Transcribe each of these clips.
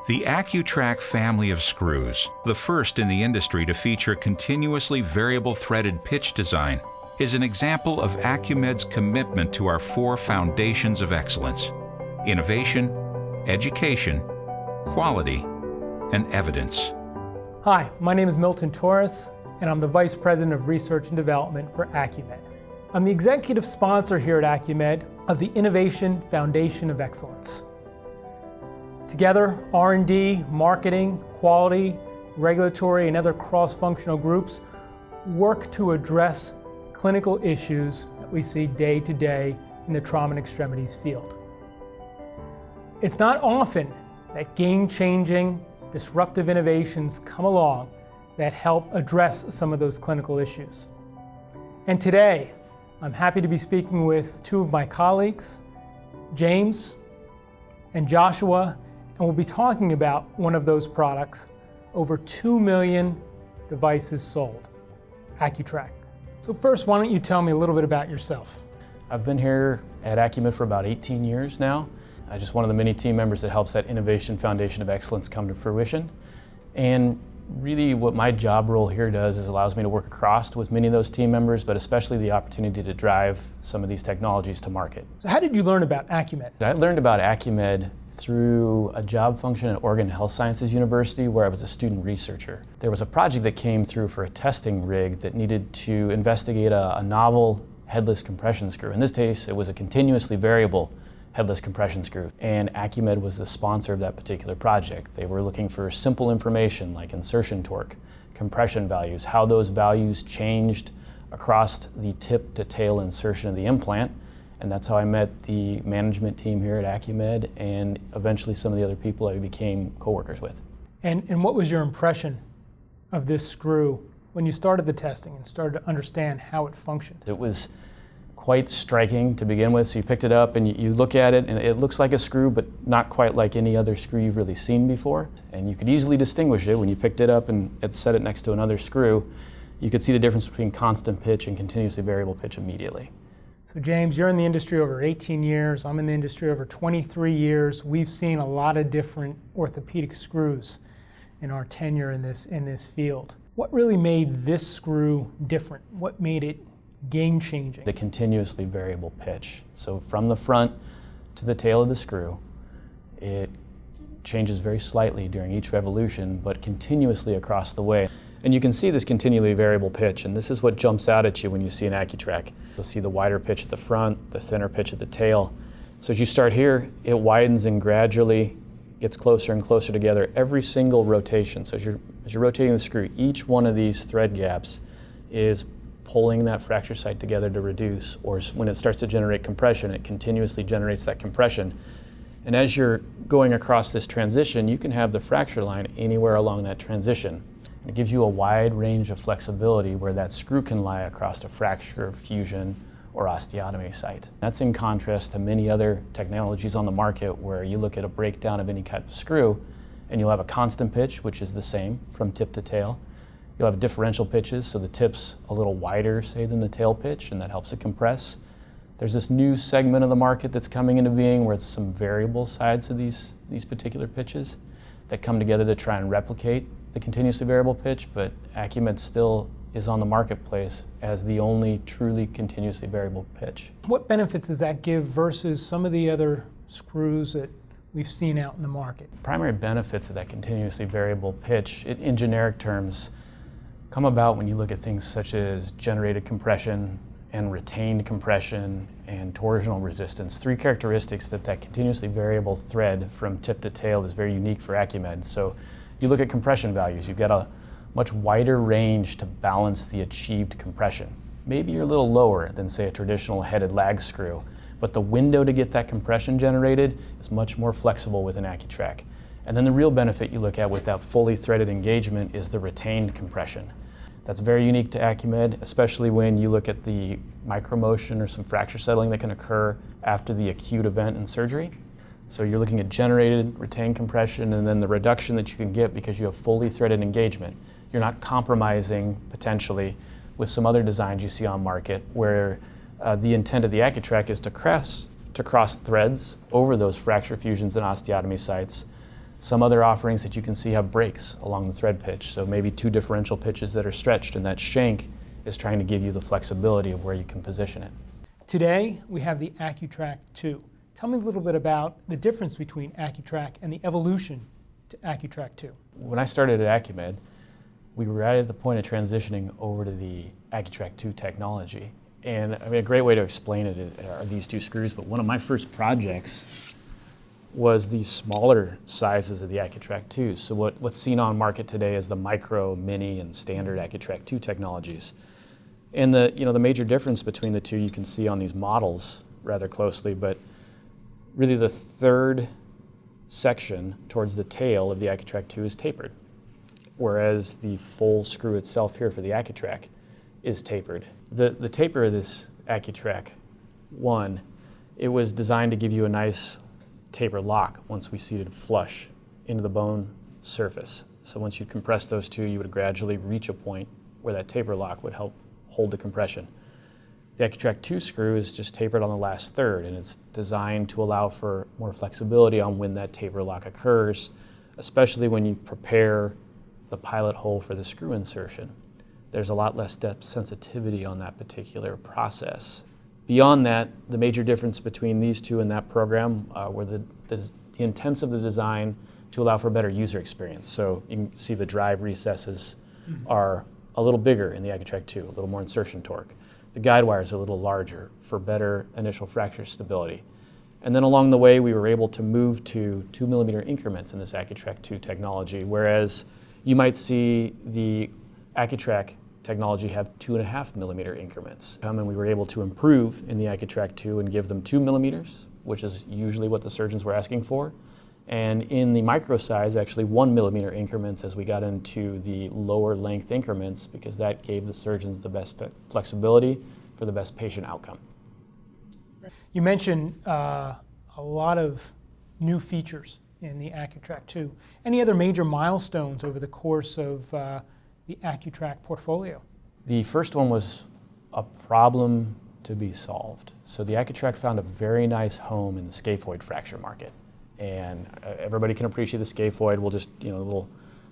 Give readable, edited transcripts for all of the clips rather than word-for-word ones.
The Acutrak family of screws, the first in the industry to feature continuously variable threaded pitch design, is an example of Acumed's commitment to our four foundations of excellence: innovation, education, quality, and evidence. Hi, my name is Milton Torres, and I'm the Vice President of Research and Development for Acumed. I'm the executive sponsor here at Acumed of the Innovation Foundation of Excellence. Together, R&D, marketing, quality, regulatory, and other cross-functional groups work to address clinical issues that we see day to day in the trauma and extremities field. It's not often that game-changing, disruptive innovations come along that help address some of those clinical issues. And today, I'm happy to be speaking with two of my colleagues, James and Joshua, and we'll be talking about one of those products, over 2 million devices sold, Acutrak. So first, why don't you tell me a little bit about yourself? I've been here at Acumed for about 18 years now. I'm just one of the many team members that helps that Innovation Foundation of Excellence come to fruition. And really what my job role here does is allows me to work across with many of those team members, but especially the opportunity to drive some of these technologies to market. So how did you learn about Acumed? I learned about Acumed through a job function at Oregon Health Sciences University where I was a student researcher. There was a project that came through for a testing rig that needed to investigate a novel headless compression screw. In this case, it was a continuously variable headless compression screw, and Acumed was the sponsor of that particular project. They were looking for simple information like insertion torque, compression values, how those values changed across the tip to tail insertion of the implant, and that's how I met the management team here at Acumed and eventually some of the other people I became co-workers with. And what was your impression of this screw when you started the testing and started to understand how it functioned? It was quite striking to begin with. So you picked it up and you look at it and it looks like a screw, but not quite like any other screw you've really seen before. And you could easily distinguish it when you picked it up and it set it next to another screw. You could see the difference between constant pitch and continuously variable pitch immediately. So James, you're in the industry over 18 years. I'm in the industry over 23 years. We've seen a lot of different orthopedic screws in our tenure in this field. What really made this screw different? What made it game-changing? The continuously variable pitch. So from the front to the tail of the screw, it changes very slightly during each revolution, but continuously across the way. And you can see this continually variable pitch, and this is what jumps out at you when you see an Acutrak. You'll see the wider pitch at the front, the thinner pitch at the tail. So as you start here, it widens and gradually gets closer and closer together every single rotation. So as you're rotating the screw, each one of these thread gaps is pulling that fracture site together to reduce, or when it starts to generate compression, it continuously generates that compression. And as you're going across this transition, you can have the fracture line anywhere along that transition. And it gives you a wide range of flexibility where that screw can lie across a fracture, fusion, or osteotomy site. That's in contrast to many other technologies on the market where you look at a breakdown of any type of screw and you'll have a constant pitch, which is the same from tip to tail. You'll have differential pitches, so the tip's a little wider, say, than the tail pitch, and that helps it compress. There's this new segment of the market that's coming into being where it's some variable sides of these particular pitches that come together to try and replicate the continuously variable pitch, but Acumed still is on the marketplace as the only truly continuously variable pitch. What benefits does that give versus some of the other screws that we've seen out in the market? Primary benefits of that continuously variable pitch, in generic terms, come about when you look at things such as generated compression and retained compression and torsional resistance. Three characteristics that continuously variable thread from tip to tail is very unique for Acumed. So you look at compression values, you've got a much wider range to balance the achieved compression. Maybe you're a little lower than, say, a traditional headed lag screw, but the window to get that compression generated is much more flexible with an Acutrak. And then the real benefit you look at with that fully threaded engagement is the retained compression. That's very unique to Acumed, especially when you look at the micromotion or some fracture settling that can occur after the acute event in surgery. So you're looking at generated retained compression and then the reduction that you can get because you have fully threaded engagement. You're not compromising potentially with some other designs you see on market where the intent of the Acutrak is to cross threads over those fracture fusions and osteotomy sites Some other offerings that you can see have breaks along the thread pitch, so maybe two differential pitches that are stretched, and that shank is trying to give you the flexibility of where you can position it. Today, we have the Acutrak 2. Tell me a little bit about the difference between Acutrak and the evolution to Acutrak 2. When I started at Acumed, we were right at the point of transitioning over to the Acutrak 2 technology. And I mean, a great way to explain it are these two screws, but one of my first projects was the smaller sizes of the Acutrak 2s. So what's seen on market today is the micro, mini, and standard Acutrak 2 technologies. And the major difference between the two you can see on these models rather closely, but really the third section towards the tail of the Acutrak 2 is tapered, whereas the full screw itself here for the Acutrak is tapered. The taper of this Acutrak 1, it was designed to give you a nice taper lock once we seated flush into the bone surface. So once you compress those two, you would gradually reach a point where that taper lock would help hold the compression. The Acutrak 2 screw is just tapered on the last third, and it's designed to allow for more flexibility on when that taper lock occurs, especially when you prepare the pilot hole for the screw insertion. There's a lot less depth sensitivity on that particular process. Beyond that, the major difference between these two and that program were the intents of the design to allow for a better user experience. So you can see the drive recesses are a little bigger in the Acutrak 2, a little more insertion torque. The guide wire is a little larger for better initial fracture stability. And then along the way, we were able to move to 2mm increments in this Acutrak 2 technology, whereas you might see the Acutrak technology have 2.5mm increments. And we were able to improve in the Acutrak 2 and give them 2mm, which is usually what the surgeons were asking for. And in the micro size, actually 1mm increments as we got into the lower length increments, because that gave the surgeons the best flexibility for the best patient outcome. You mentioned a lot of new features in the Acutrak 2. Any other major milestones over the course of the Acutrak portfolio? The first one was a problem to be solved. So the Acutrak found a very nice home in the scaphoid fracture market. And everybody can appreciate the scaphoid. We'll just, a little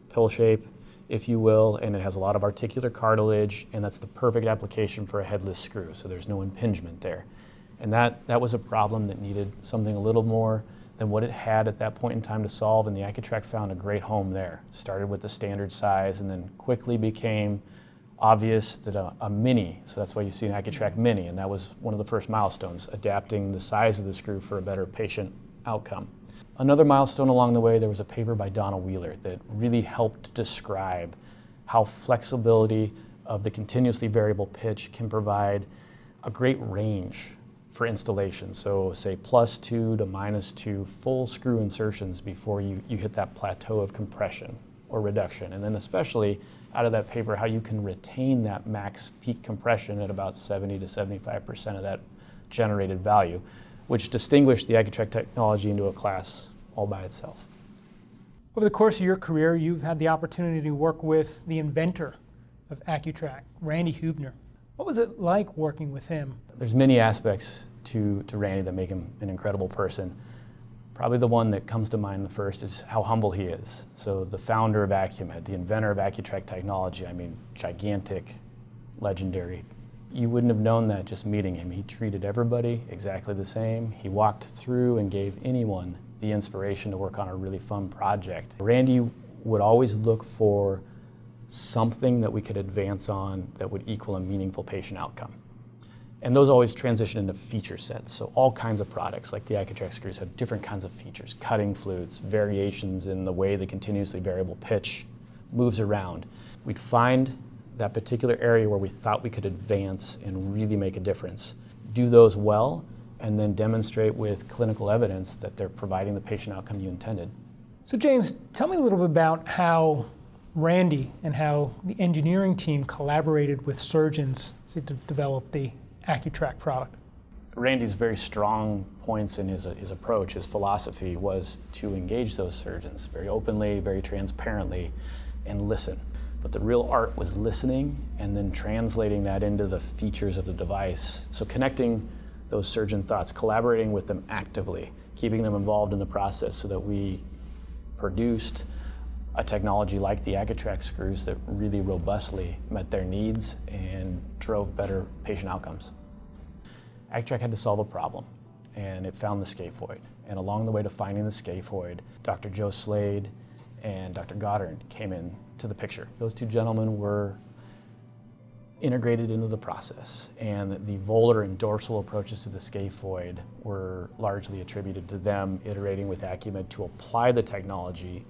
pill shape, if you will, and it has a lot of articular cartilage, and that's the perfect application for a headless screw, so there's no impingement there. And that was a problem that needed something a little more than what it had at that point in time to solve, and the Acutrak found a great home there. Started with the standard size and then quickly became obvious that a mini, so that's why you see an Acutrak mini, and that was one of the first milestones, adapting the size of the screw for a better patient outcome. Another milestone along the way, there was a paper by Donna Wheeler that really helped describe how flexibility of the continuously variable pitch can provide a great range for installation. So say +2 to -2 full screw insertions before you hit that plateau of compression or reduction. And then especially out of that paper, how you can retain that max peak compression at about 70 to 75% of that generated value, which distinguished the Acutrak technology into a class all by itself. Over the course of your career, you've had the opportunity to work with the inventor of Acutrak, Randy Hubbard. What was it like working with him? There's many aspects to Randy that make him an incredible person. Probably the one that comes to mind the first is how humble he is. So the founder of Acumed, the inventor of Acutrak technology, gigantic, legendary. You wouldn't have known that just meeting him. He treated everybody exactly the same. He walked through and gave anyone the inspiration to work on a really fun project. Randy would always look for something that we could advance on that would equal a meaningful patient outcome. And those always transition into feature sets. So all kinds of products like the Acutrak screws have different kinds of features, cutting flutes, variations in the way the continuously variable pitch moves around. We'd find that particular area where we thought we could advance and really make a difference, do those well, and then demonstrate with clinical evidence that they're providing the patient outcome you intended. So James, tell me a little bit about how Randy and how the engineering team collaborated with surgeons to develop the Acutrak product. Randy's very strong points in his approach, his philosophy, was to engage those surgeons very openly, very transparently, and listen. But the real art was listening and then translating that into the features of the device. So connecting those surgeon thoughts, collaborating with them actively, keeping them involved in the process so that we produced a technology like the Acutrak screws that really robustly met their needs and drove better patient outcomes. Acutrak had to solve a problem, and it found the scaphoid. And along the way to finding the scaphoid, Dr. Joe Slade and Dr. Goddard came in to the picture. Those two gentlemen were integrated into the process, and the volar and dorsal approaches to the scaphoid were largely attributed to them iterating with Acumed to apply the technology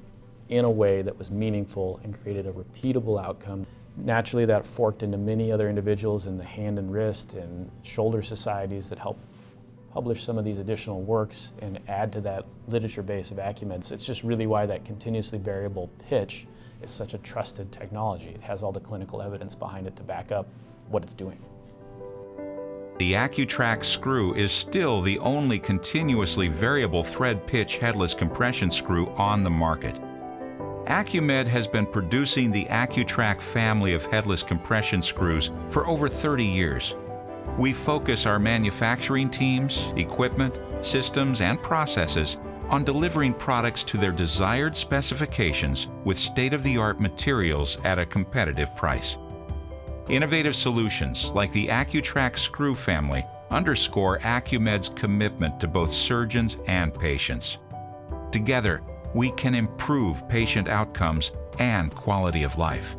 in a way that was meaningful and created a repeatable outcome. Naturally, that forked into many other individuals in the hand and wrist and shoulder societies that helped publish some of these additional works and add to that literature base of Acumed. It's just really why that continuously variable pitch is such a trusted technology. It has all the clinical evidence behind it to back up what it's doing. The Acutrak screw is still the only continuously variable thread pitch headless compression screw on the market. Acumed has been producing the Acutrak family of headless compression screws for over 30 years. We focus our manufacturing teams, equipment, systems, and processes on delivering products to their desired specifications with state-of-the-art materials at a competitive price. Innovative solutions like the Acutrak screw family underscore Acumed's commitment to both surgeons and patients. Together, we can improve patient outcomes and quality of life.